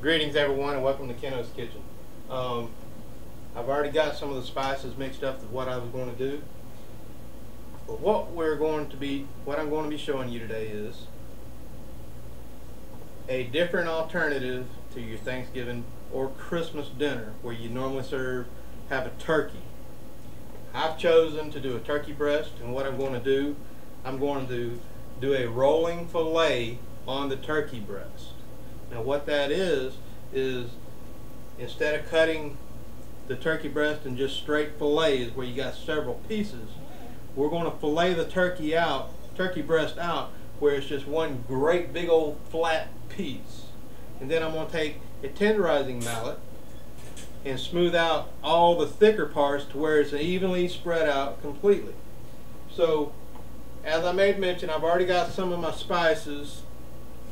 Greetings everyone and welcome to Keno's Kitchen. I've already got some of the spices mixed up with what I was going to do. But what I'm going to be showing you today is a different alternative to your Thanksgiving or Christmas dinner where you normally have a turkey. I've chosen to do a turkey breast, and what I'm going to do a rolling fillet on the turkey breast. Now what that is instead of cutting the turkey breast in just straight fillets where you got several pieces, we're going to fillet the turkey breast out where it's just one great big old flat piece. And then I'm going to take a tenderizing mallet and smooth out all the thicker parts to where it's evenly spread out completely. So as I made mention, I've already got some of my spices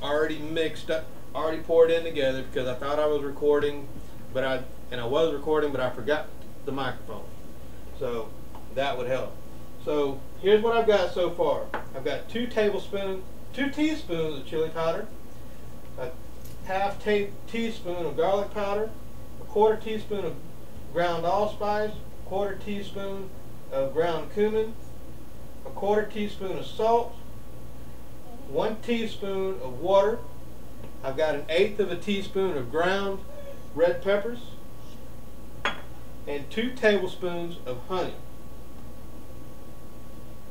already mixed up, already poured in together, because I thought I was recording, but I forgot the microphone, so that would help. So here's what I've got so far. I've got 2 teaspoons of chili powder, a half teaspoon of garlic powder, a 1/4 teaspoon of ground allspice, 1/4 teaspoon of ground cumin, a 1/4 teaspoon of salt, 1 teaspoon of water. I've got 1/8 teaspoon of ground red peppers and 2 tablespoons of honey.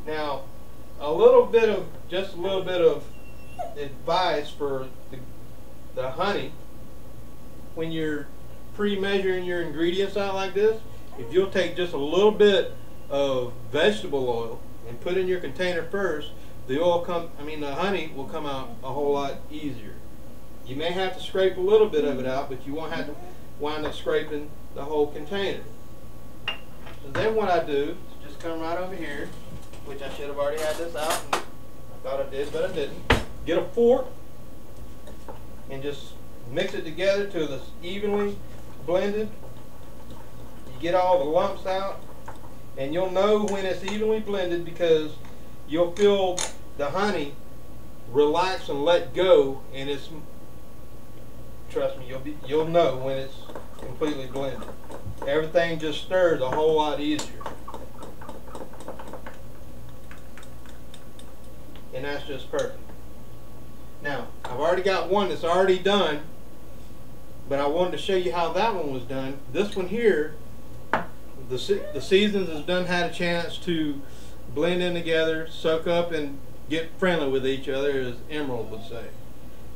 Now, just a little bit of advice for the honey. When you're pre-measuring your ingredients out like this, if you'll take just a little bit of vegetable oil and put in your container first, the honey will come out a whole lot easier. You may have to scrape a little bit of it out, but you won't have to wind up scraping the whole container. So then what I do is just come right over here, which I should have already had this out, and I thought I did, but I didn't. Get a fork and just mix it together till it's evenly blended. You get all the lumps out, and you'll know when it's evenly blended because you'll feel the honey relax and let go, and trust me, you'll know when it's completely blended. Everything just stirs a whole lot easier. And that's just perfect. Now, I've already got one that's already done, but I wanted to show you how that one was done. This one here, the seasons has had a chance to blend in together, soak up, and get friendly with each other, as Emerald would say.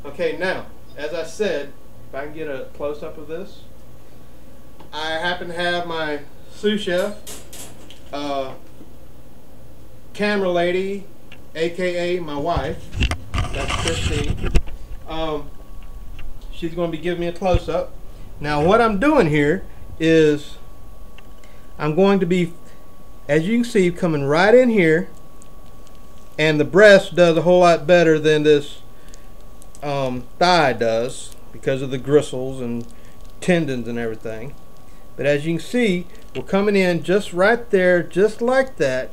Okay, now, as I said, if I can get a close-up of this, I happen to have my sous chef, camera lady, aka my wife, that's Christine. She's going to be giving me a close-up. Now what I'm doing here is I'm going to be, as you can see, coming right in here, and the breast does a whole lot better than this thigh does because of the gristles and tendons and everything. But as you can see, we're coming in just right there, just like that,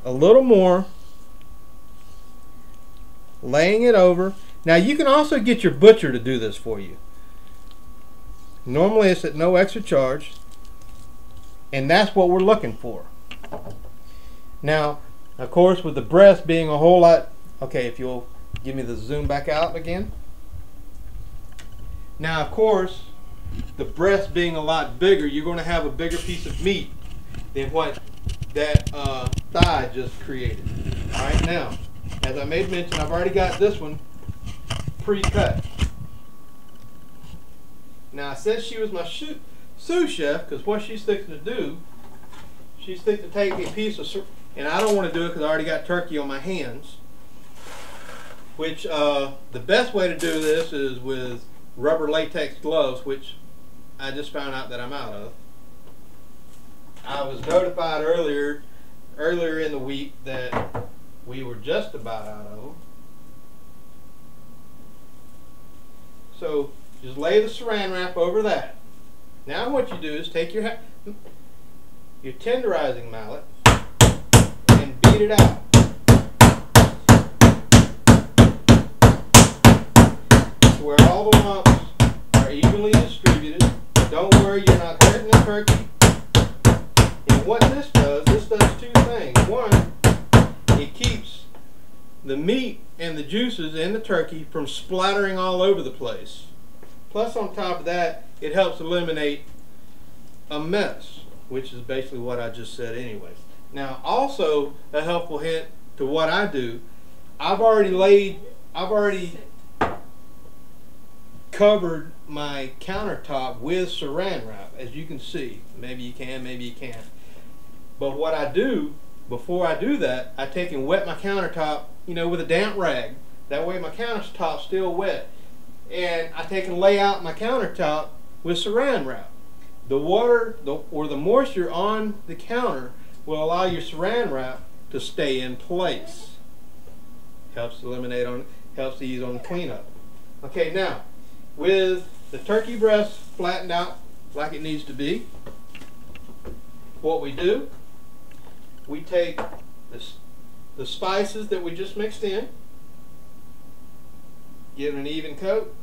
a little more, laying it over. Now you can also get your butcher to do this for you. Normally it's at no extra charge, and that's what we're looking for. Now, of course, with the breast being a whole lot, okay, if you'll give me the zoom back out again. Now, of course, the breast being a lot bigger, you're going to have a bigger piece of meat than what that thigh just created. All right, now, as I made mention, I've already got this one pre-cut. Now, I said she was my sous chef because what she's fixing to do, she's fixing to take a piece of, and I don't want to do it because I already got turkey on my hands, which the best way to do this is with rubber latex gloves, which I just found out that I'm out of. I was notified earlier in the week that we were just about out of them. So just lay the saran wrap over that. Now what you do is take your tenderizing mallet and beat it out. Where all the lumps evenly distributed. Don't worry, you're not hurting the turkey. And what this does two things. One, it keeps the meat and the juices in the turkey from splattering all over the place. Plus, on top of that, it helps eliminate a mess, which is basically what I just said anyways. Now, also a helpful hint to what I do, I've already covered my countertop with saran wrap, as you can see. Maybe you can, maybe you can't. But what I do, before I do that, I take and wet my countertop, with a damp rag. That way my countertop's still wet. And I take and lay out my countertop with saran wrap. The water or the moisture on the counter will allow your saran wrap to stay in place. Helps ease on the cleanup. Okay, now with the turkey breast flattened out like it needs to be, what we do, we take the spices that we just mixed in, give it an even coat.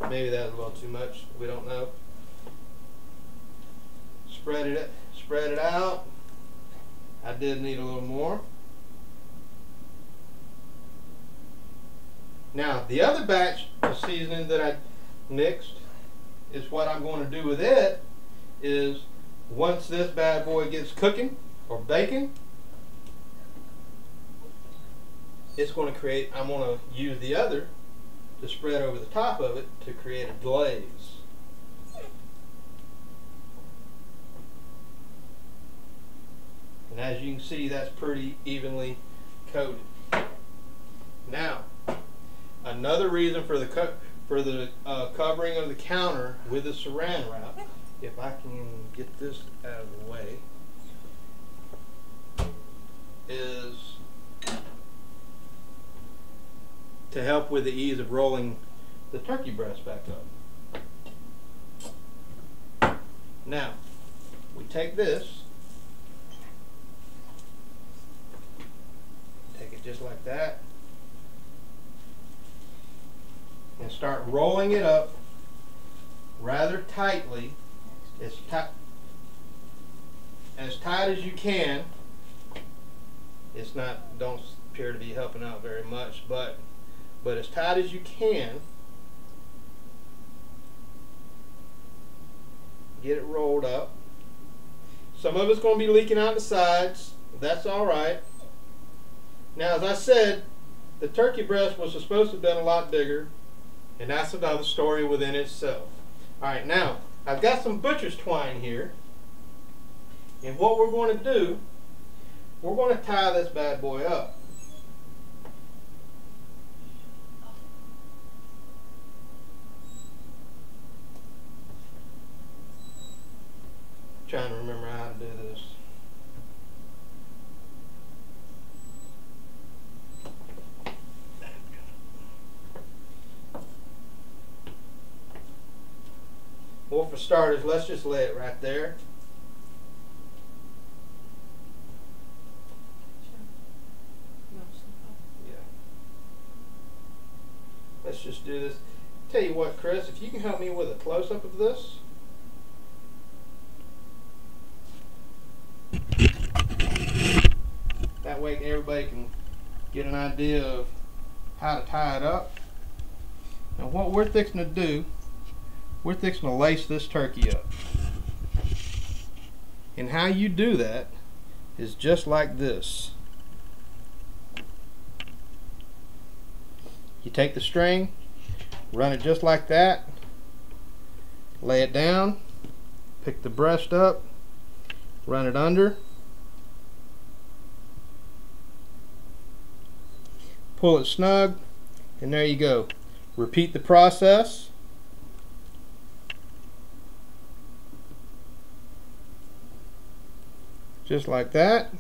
Maybe that was a little too much. We don't know. Spread it out. I did need a little more. Now, the other batch of seasoning that I mixed is what I'm going to do with it is once this bad boy gets cooking or baking, it's going to create, I'm going to use the other to spread over the top of it to create a glaze. And as you can see, that's pretty evenly coated. Now, another reason for the covering of the counter with the saran wrap, if I can get this out of the way, is to help with the ease of rolling the turkey breast back up. Now, we take this, take it just like that, and start rolling it up rather tightly, as tight as you can. It's not, don't appear to be helping out very much, but as tight as you can. Get it rolled up. Some of it's going to be leaking out the sides. That's alright. Now, as I said, the turkey breast was supposed to have been a lot bigger, and that's another story within itself. Alright, now, I've got some butcher's twine here, and what we're going to do, we're going to tie this bad boy up. Trying to remember how to do this. Well, for starters, let's just lay it right there. Yeah. Let's just do this. Tell you what, Chris, if you can help me with a close-up of this. That way everybody can get an idea of how to tie it up. Now what we're fixing to do, we're fixing to lace this turkey up. And how you do that is just like this. You take the string, run it just like that, lay it down, pick the breast up, run it under, pull it snug, and there you go. Repeat the process. Just like that.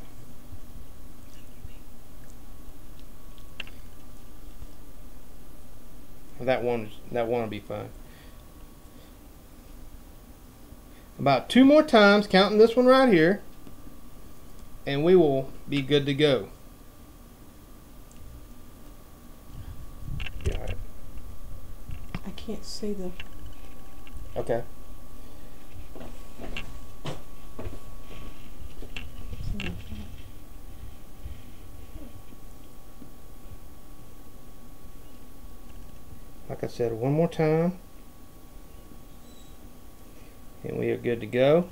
That one will be fine. About 2 more times, counting this one right here, and we will be good to go. can't see the... Okay. Like I said, one more time, and we are good to go.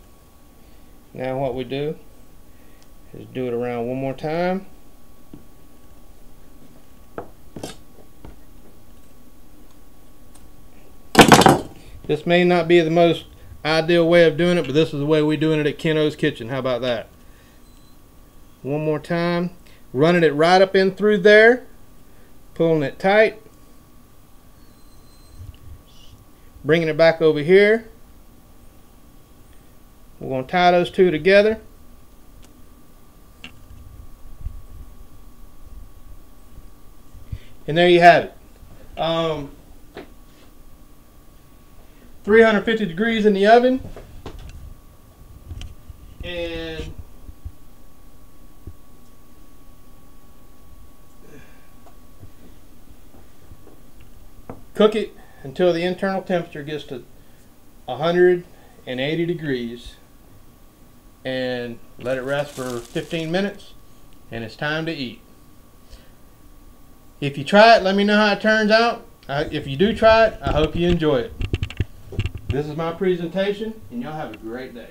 Now what we do is do it around one more time. This may not be the most ideal way of doing it, but this is the way we're doing it at Ken O's Kitchen. How about that? One more time, running it right up in through there, pulling it tight, bringing it back over here. We're going to tie those two together. And there you have it. 350 degrees in the oven. And cook it until the internal temperature gets to 180 degrees, and let it rest for 15 minutes, and it's time to eat. If you try it, let me know how it turns out. If you do try it, I hope you enjoy it. This is my presentation, and y'all have a great day.